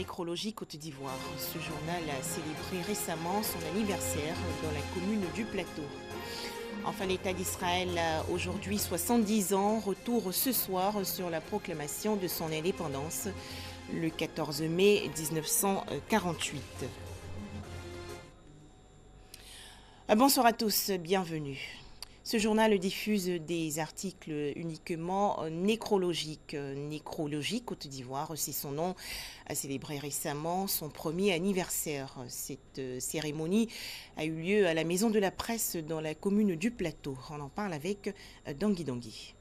Nécrologie Côte d'Ivoire. Ce journal a célébré récemment son anniversaire dans la commune du Plateau. Enfin, l'État d'Israël a aujourd'hui 70 ans. Retour ce soir sur la proclamation de son indépendance le 14 mai 1948. Bonsoir à tous, bienvenue. Ce journal diffuse des articles uniquement nécrologiques. Nécrologie Côte d'Ivoire, c'est son nom, a célébré récemment son premier anniversaire. Cette cérémonie a eu lieu à la Maison de la Presse dans la commune du Plateau. On en parle avec Dangui Dangui.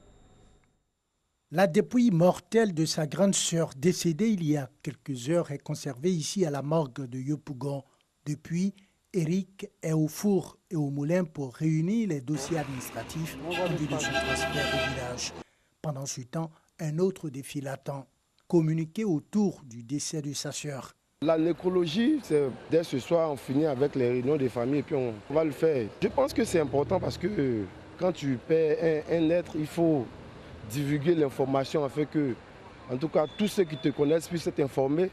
La dépouille mortelle de sa grande sœur décédée il y a quelques heures est conservée ici à la morgue de Yopougon. Depuis, Eric est au four et au moulin pour réunir les dossiers administratifs en vue de son transfert au village. Pendant ce temps, un autre défi l'attend, communiquer autour du décès de sa sœur. La nécrologie, c'est dès ce soir, on finit avec les réunions des familles et puis on va le faire. Je pense que c'est important parce que quand tu perds un être, il faut divulguer l'information afin que, en tout cas, tous ceux qui te connaissent puissent être informés.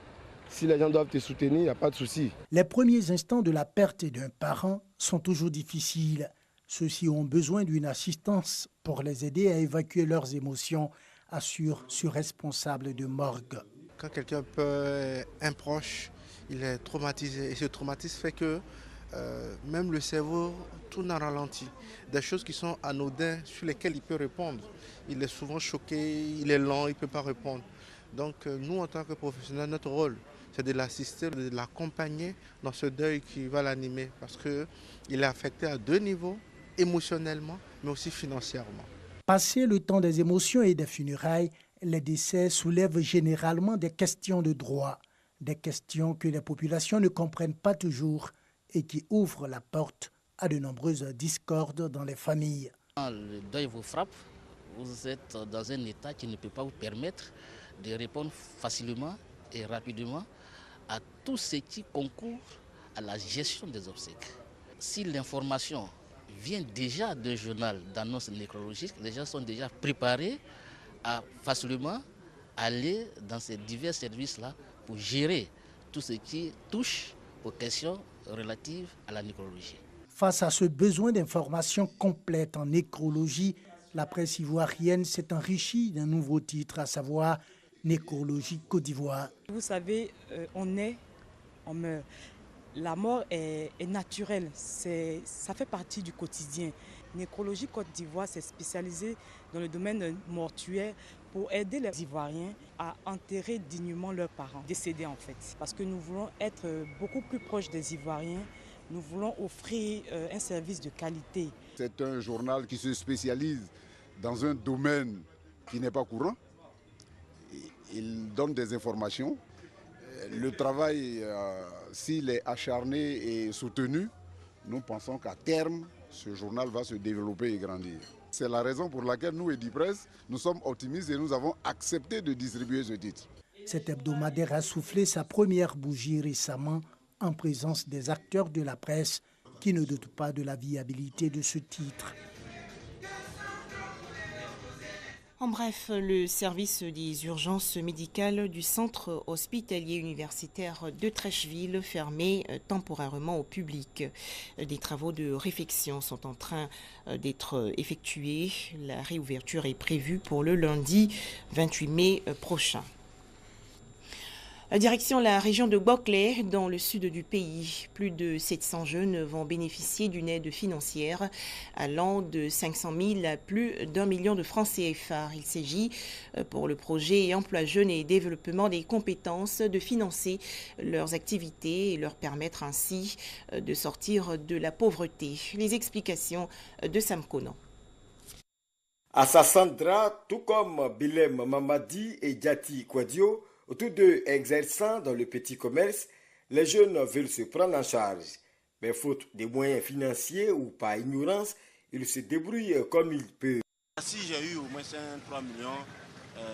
Si les gens doivent te soutenir, il n'y a pas de souci. Les premiers instants de la perte d'un parent sont toujours difficiles. Ceux-ci ont besoin d'une assistance pour les aider à évacuer leurs émotions, assure ce responsable de morgue. Quand quelqu'un perd un proche, il est traumatisé. Et ce traumatisme fait que même le cerveau tourne en ralenti. Des choses qui sont anodines sur lesquelles il peut répondre. Il est souvent choqué, il est lent, il ne peut pas répondre. Donc nous, en tant que professionnels, notre rôle, c'est de l'assister, de l'accompagner dans ce deuil qui va l'animer. Parce qu'il est affecté à deux niveaux, émotionnellement, mais aussi financièrement. Passé le temps des émotions et des funérailles, les décès soulèvent généralement des questions de droit, des questions que les populations ne comprennent pas toujours et qui ouvrent la porte à de nombreuses discordes dans les familles. Quand le deuil vous frappe, vous êtes dans un état qui ne peut pas vous permettre de répondre facilement et rapidement à tout ce qui concourt à la gestion des obsèques. Si l'information vient déjà d'un journal d'annonce nécrologique, les gens sont déjà préparés à facilement aller dans ces divers services-là pour gérer tout ce qui touche aux questions relatives à la nécrologie. Face à ce besoin d'informations complètes en nécrologie, la presse ivoirienne s'est enrichie d'un nouveau titre, à savoir Nécrologie Côte d'Ivoire. Vous savez, on meurt. La mort est naturelle, ça fait partie du quotidien. Nécrologie Côte d'Ivoire s'est spécialisée dans le domaine mortuaire pour aider les Ivoiriens à enterrer dignement leurs parents décédés en fait. Parce que nous voulons être beaucoup plus proches des Ivoiriens, nous voulons offrir un service de qualité. C'est un journal qui se spécialise dans un domaine qui n'est pas courant. Il donne des informations. Le travail, s'il est acharné et soutenu, nous pensons qu'à terme, ce journal va se développer et grandir. C'est la raison pour laquelle nous, Edipresse, nous sommes optimistes et nous avons accepté de distribuer ce titre. Cet hebdomadaire a soufflé sa première bougie récemment en présence des acteurs de la presse qui ne doutent pas de la viabilité de ce titre. En bref, le service des urgences médicales du centre hospitalier universitaire de Trècheville fermé temporairement au public. Des travaux de réfection sont en train d'être effectués. La réouverture est prévue pour le lundi 28 mai prochain. Direction la région de Boclé, dans le sud du pays. Plus de 700 jeunes vont bénéficier d'une aide financière allant de 500 000 à plus d'1 million de francs CFA. Il s'agit pour le projet Emploi Jeunes et Développement des compétences de financer leurs activités et leur permettre ainsi de sortir de la pauvreté. Les explications de Sam Konan. À Sassandra, tout comme Bilem Mamadi et Diati Kwadio, tous deux exerçant dans le petit commerce, les jeunes veulent se prendre en charge. Mais faute de moyens financiers ou par ignorance, ils se débrouillent comme ils peuvent. Si j'ai eu au moins 3 millions,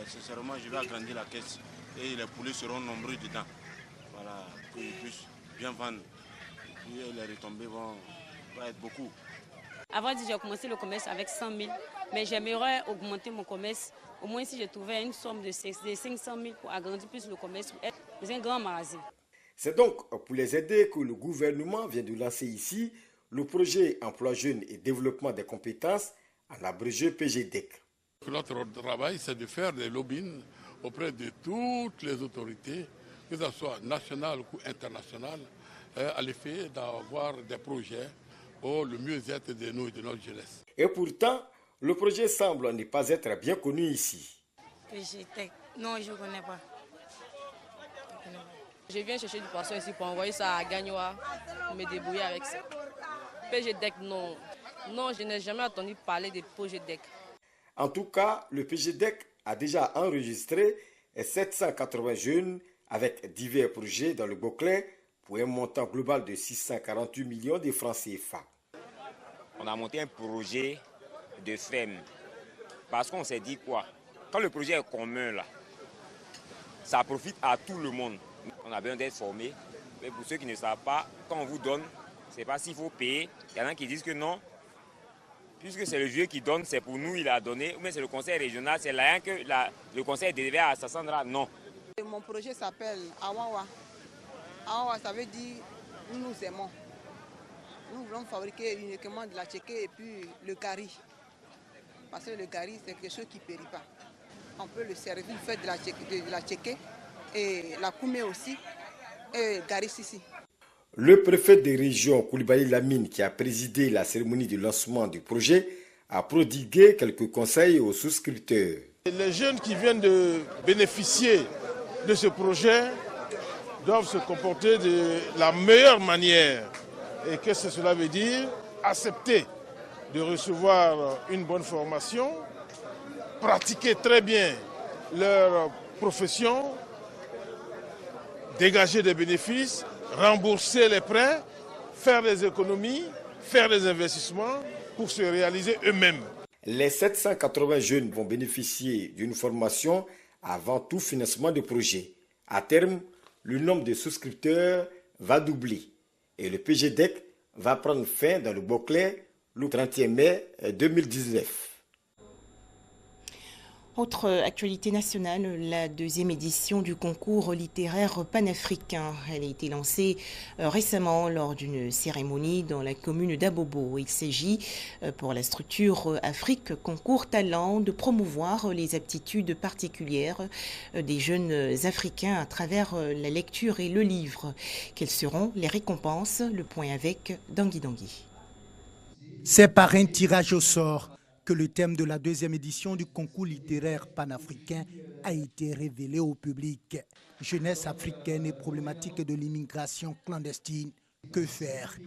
sincèrement, je vais agrandir la caisse et les poulets seront nombreux dedans. Voilà, pour qu'ils puissent bien vendre. Et les retombées vont être beaucoup. Avant, j'ai commencé le commerce avec 100 000, mais j'aimerais augmenter mon commerce. Au moins, si je trouvais une somme de 500 000 pour agrandir plus le commerce, C'est un grand magasin. C'est donc pour les aider que le gouvernement vient de lancer ici le projet Emploi Jeunes et Développement des Compétences, en abrégé PGDEC. Notre travail, c'est de faire des lobbying auprès de toutes les autorités, que ce soit nationales ou internationales, à l'effet d'avoir des projets pour le mieux-être de nous et de notre jeunesse. Et pourtant, le projet semble ne pas être bien connu ici. PGDEC, non, je ne connais pas. Je viens chercher du poisson ici pour envoyer ça à Gagnoa, pour me débrouiller avec ça. PGDEC, non. Non, je n'ai jamais entendu parler de PGDEC. En tout cas, le PGDEC a déjà enregistré 780 jeunes avec divers projets dans le Boclé pour un montant global de 648 millions de francs CFA. On a monté un projet de ferme parce qu'on s'est dit quoi? Quand le projet est commun là, ça profite à tout le monde. On a besoin d'être formés, mais pour ceux qui ne savent pas, quand on vous donne, c'est pas s'il faut payer. Il y en a qui disent que non, puisque c'est le vieux qui donne, c'est pour nous, il a donné, mais c'est le conseil régional, c'est là que le conseil délégué à Sassandra, non. Mon projet s'appelle Awawa. Awawa, ça veut dire nous nous aimons. Nous voulons fabriquer uniquement de la tchéké et puis le gari. Parce que le gari, c'est quelque chose qui ne périt pas. On peut le servir, faire de la tchéké et la koumé aussi, et gari sissi. Le préfet de région Koulibaly Lamine, qui a présidé la cérémonie de lancement du projet, a prodigué quelques conseils aux souscripteurs. Les jeunes qui viennent de bénéficier de ce projet doivent se comporter de la meilleure manière. Et qu'est-ce que cela veut dire? Accepter de recevoir une bonne formation, pratiquer très bien leur profession, dégager des bénéfices, rembourser les prêts, faire des économies, faire des investissements pour se réaliser eux-mêmes. Les 780 jeunes vont bénéficier d'une formation avant tout financement de projet. À terme, le nombre de souscripteurs va doubler et le PGDEC va prendre fin dans le Boclé le 31 mai 2019. Autre actualité nationale, la deuxième édition du concours littéraire panafricain. Elle a été lancée récemment lors d'une cérémonie dans la commune d'Abobo. Il s'agit pour la structure Afrique Concours Talent de promouvoir les aptitudes particulières des jeunes Africains à travers la lecture et le livre. Quelles seront les récompenses? Le point avec Dangui Dangui. C'est par un tirage au sort que le thème de la deuxième édition du concours littéraire panafricain a été révélé au public. Jeunesse africaine et problématique de l'immigration clandestine. Que faire?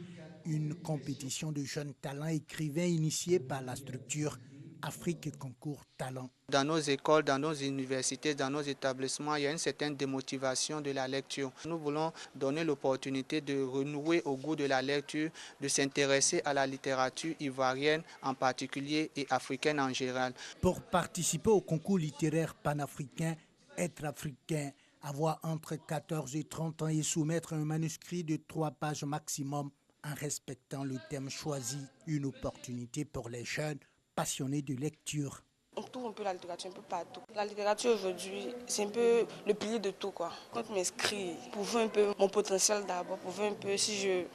Une compétition de jeunes talents écrivains initiée par la structure Afrique Concours Talent. Dans nos écoles, dans nos universités, dans nos établissements, il y a une certaine démotivation de la lecture. Nous voulons donner l'opportunité de renouer au goût de la lecture, de s'intéresser à la littérature ivoirienne en particulier et africaine en général. Pour participer au concours littéraire panafricain, être africain, avoir entre 14 et 30 ans et soumettre un manuscrit de 3 pages maximum en respectant le thème choisi, une opportunité pour les jeunes passionnés de lecture. On trouve un peu la littérature un peu partout. La littérature aujourd'hui, c'est un peu le pilier de tout, quoi. Quand je m'inscris, pour voir un peu mon potentiel d'abord, pour voir un peu si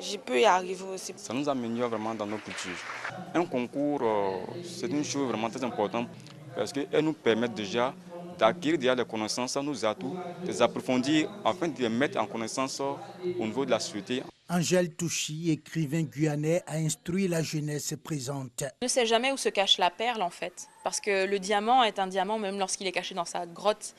je peux y arriver aussi. Ça nous améliore vraiment dans nos cultures. Un concours, c'est une chose vraiment très importante parce qu'elle nous permet déjà d'acquérir déjà des connaissances, nos atouts, de les approfondir afin de les mettre en connaissance au niveau de la société. Angèle Touchy, écrivain guyanais, a instruit la jeunesse présente. On ne sait jamais où se cache la perle en fait, parce que le diamant est un diamant même lorsqu'il est caché dans sa grotte.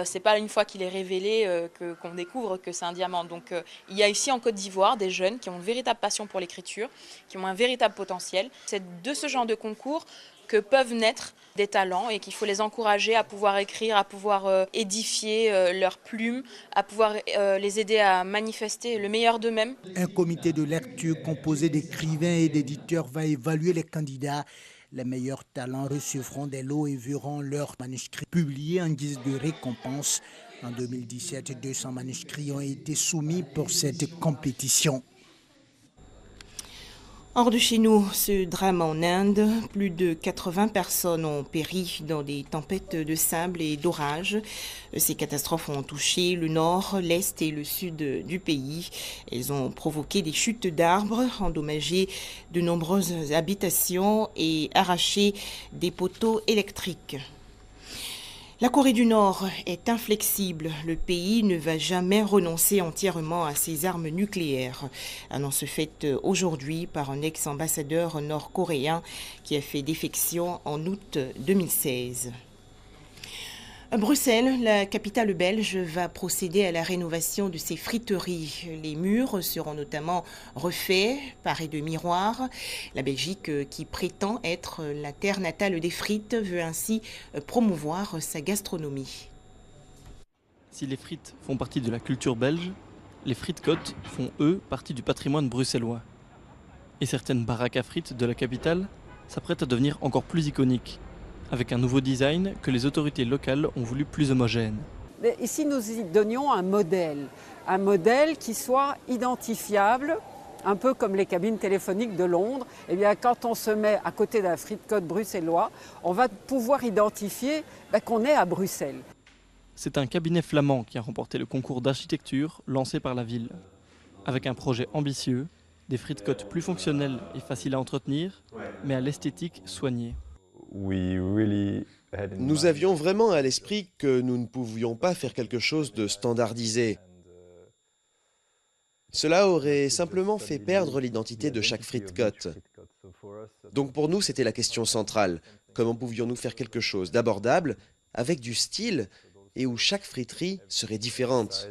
C'est pas une fois qu'il est révélé qu'on découvre que c'est un diamant. Donc il y a ici en Côte d'Ivoire des jeunes qui ont une véritable passion pour l'écriture, qui ont un véritable potentiel. C'est de ce genre de concours que peuvent naître des talents et qu'il faut les encourager à pouvoir écrire, à pouvoir édifier leurs plumes, à pouvoir les aider à manifester le meilleur d'eux-mêmes. Un comité de lecture composé d'écrivains et d'éditeurs va évaluer les candidats. Les meilleurs talents recevront des lots et verront leurs manuscrits publiés en guise de récompense. En 2017, 200 manuscrits ont été soumis pour cette compétition. Hors de chez nous, ce drame en Inde, plus de 80 personnes ont péri dans des tempêtes de sable et d'orage. Ces catastrophes ont touché le nord, l'est et le sud du pays. Elles ont provoqué des chutes d'arbres, endommagé de nombreuses habitations et arraché des poteaux électriques. La Corée du Nord est inflexible. Le pays ne va jamais renoncer entièrement à ses armes nucléaires. Annonce faite aujourd'hui par un ex-ambassadeur nord-coréen qui a fait défection en août 2016. Bruxelles, la capitale belge, va procéder à la rénovation de ses friteries. Les murs seront notamment refaits, parés de miroirs. La Belgique, qui prétend être la terre natale des frites, veut ainsi promouvoir sa gastronomie. Si les frites font partie de la culture belge, les frites-côtes font, eux, partie du patrimoine bruxellois. Et certaines baraques à frites de la capitale s'apprêtent à devenir encore plus iconiques, avec un nouveau design que les autorités locales ont voulu plus homogène. Ici, nous y donnions un modèle qui soit identifiable, un peu comme les cabines téléphoniques de Londres. Eh bien, quand on se met à côté d'un frite-côte bruxellois, on va pouvoir identifier qu'on est à Bruxelles. C'est un cabinet flamand qui a remporté le concours d'architecture lancé par la ville. Avec un projet ambitieux, des frites-côtes plus fonctionnelles et faciles à entretenir, mais à l'esthétique soignée. Nous avions vraiment à l'esprit que nous ne pouvions pas faire quelque chose de standardisé. Cela aurait simplement fait perdre l'identité de chaque frite-côte. Donc pour nous, c'était la question centrale. Comment pouvions-nous faire quelque chose d'abordable, avec du style, et où chaque friterie serait différente?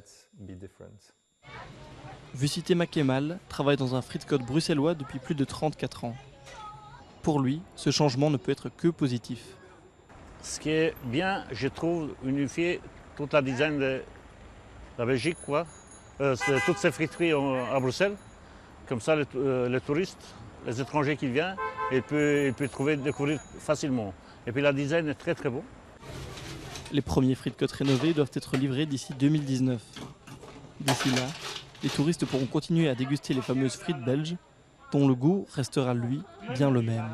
Vucité Makemal travaille dans un frite-côte bruxellois depuis plus de 34 ans. Pour lui, ce changement ne peut être que positif. Ce qui est bien, je trouve, unifier toute la design de la Belgique, toutes ces friteries à Bruxelles. Comme ça, les touristes, les étrangers qui viennent, ils peuvent découvrir facilement. Et puis la design est très très beau. Les premiers frites-côtes rénovés doivent être livrés d'ici 2019. D'ici là, les touristes pourront continuer à déguster les fameuses frites belges, dont le goût restera, lui, bien le même.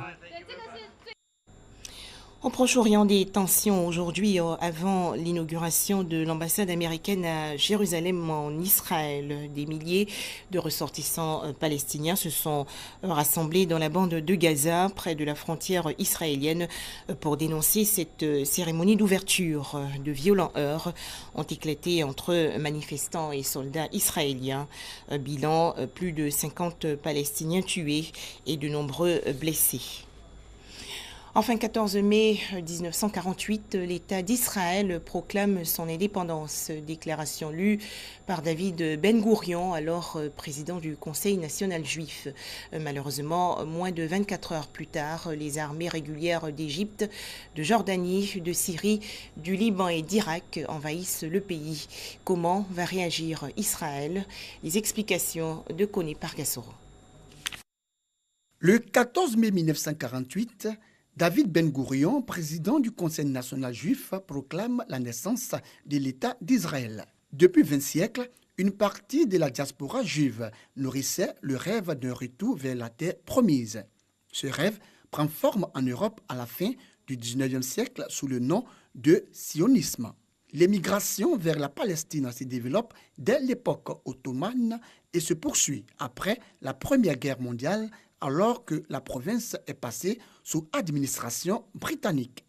Au Proche-Orient, des tensions aujourd'hui avant l'inauguration de l'ambassade américaine à Jérusalem en Israël. Des milliers de ressortissants palestiniens se sont rassemblés dans la bande de Gaza, près de la frontière israélienne, pour dénoncer cette cérémonie d'ouverture. De violents heurts ont éclaté entre manifestants et soldats israéliens. Bilan, plus de 50 Palestiniens tués et de nombreux blessés. Enfin, 14 mai 1948, l'État d'Israël proclame son indépendance. Déclaration lue par David Ben Gourion, alors président du Conseil national juif. Malheureusement, moins de 24 heures plus tard, les armées régulières d'Égypte, de Jordanie, de Syrie, du Liban et d'Irak envahissent le pays. Comment va réagir Israël? Les explications de Koné Pargassoro. Le 14 mai 1948, David Ben Gourion, président du Conseil national juif, proclame la naissance de l'État d'Israël. Depuis 20 siècles, une partie de la diaspora juive nourrissait le rêve d'un retour vers la terre promise. Ce rêve prend forme en Europe à la fin du 19e siècle sous le nom de sionisme. L'émigration vers la Palestine se développe dès l'époque ottomane et se poursuit après la Première Guerre mondiale, alors que la province est passée sous administration britannique.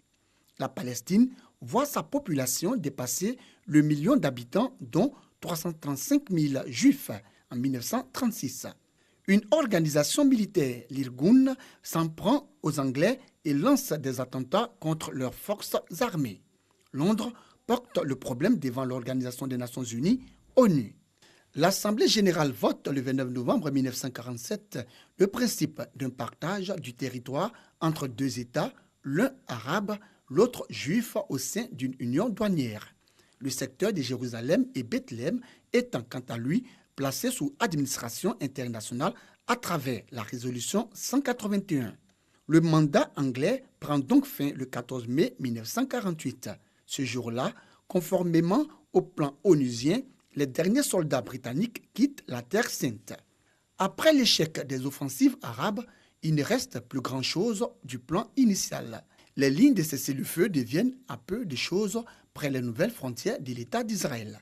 La Palestine voit sa population dépasser le million d'habitants, dont 335 000 juifs en 1936. Une organisation militaire, l'Irgun, s'en prend aux Anglais et lance des attentats contre leurs forces armées. Londres porte le problème devant l'Organisation des Nations Unies, ONU. L'Assemblée générale vote le 29 novembre 1947 le principe d'un partage du territoire entre deux États, l'un arabe, l'autre juif au sein d'une union douanière. Le secteur de Jérusalem et Bethléem étant quant à lui placé sous administration internationale à travers la résolution 181. Le mandat anglais prend donc fin le 14 mai 1948. Ce jour-là, conformément au plan onusien, les derniers soldats britanniques quittent la Terre Sainte. Après l'échec des offensives arabes, il ne reste plus grand-chose du plan initial. Les lignes de cessez-le-feu deviennent à peu de choses près les nouvelles frontières de l'État d'Israël.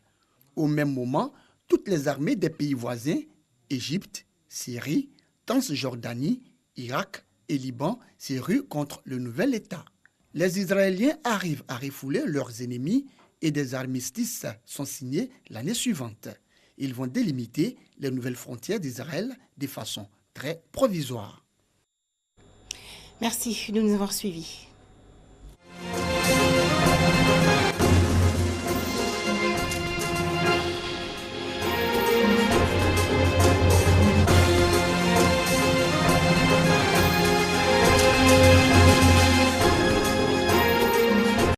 Au même moment, toutes les armées des pays voisins, Égypte, Syrie, Transjordanie, Irak et Liban, se ruent contre le nouvel État. Les Israéliens arrivent à refouler leurs ennemis et des armistices sont signés l'année suivante. Ils vont délimiter les nouvelles frontières d'Israël de façon très provisoire. Merci de nous avoir suivis.